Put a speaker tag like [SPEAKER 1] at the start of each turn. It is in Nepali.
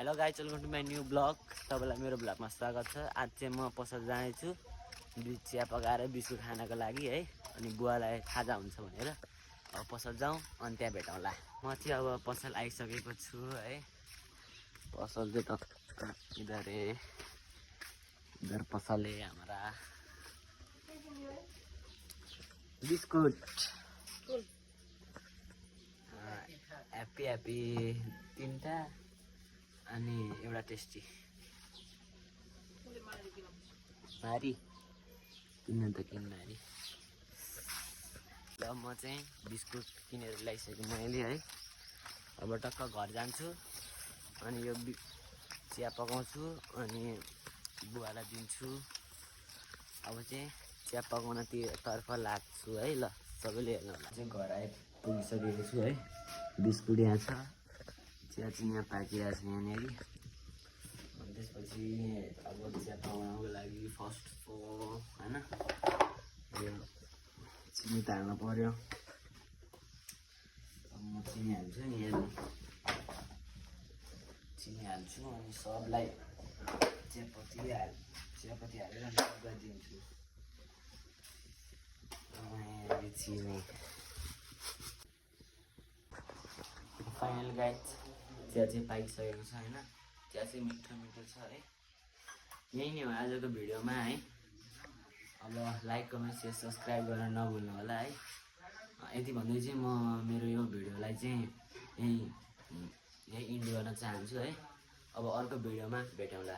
[SPEAKER 1] Hello guys, welcome to my new blog. तपाईँलाई मेरो ब्लगमा स्वागत छ। आज चाहिँ म पसल जानेछु चिया पकाएर बिस्कुट खानको लागि है। अनि बुवालाई खाजा हुन्छ भनेर अब पसल जाउँ, अनि त्यहाँ भेटौँला। म चाहिँ अब पसल आइसकेको छु है। पसल चाहिँ इधर पसल है हमारा। बिस्कुट ह्याप्पी ह्याप्पी 3टा अनि एउटा टेस्टी मारी किन्न त किन्नारी। ल म चाहिँ बिस्कुट किनेर ल्याइसकेँ मैले है। अब टक्क घर जान्छु अनि यो चिया पकाउँछु अनि बुवालाई दिन्छु। अब चाहिँ चिया पकाउनतर्फ लाग्छु है। ल सबैले हेर्नु होला। चाहिँ घर आइपुगिसकेको छु है। बिस्कुट यहाँ छ, चिया चाहिँ यहाँ पाकिरहेको छ यहाँनिर। अनि त्यसपछि अब चिया पकाउनको लागि फर्स्ट होइन यो चिनी त हाल्नु पर्यो। अब म चिनी हाल्छु नि, यहाँ चिनी हाल्छु अनि सबलाई चियापत्ती हालेर सबलाई दिन्छु। चिनी फाइनल गाइज चिया चाहिँ पाकिसकेको छ होइन। चिया चाहिँ मिठो मिठो छ है। यही नै हो आजको भिडियोमा है। अब लाइक कमेन्ट सेयर सब्सक्राइब गर्न नभुल्नु होला है। यति भन्दै चाहिँ म मेरो यो भिडियोलाई चाहिँ यही इन्ड गर्न चाहन्छु है। अब अर्को भिडियोमा भेटौँला।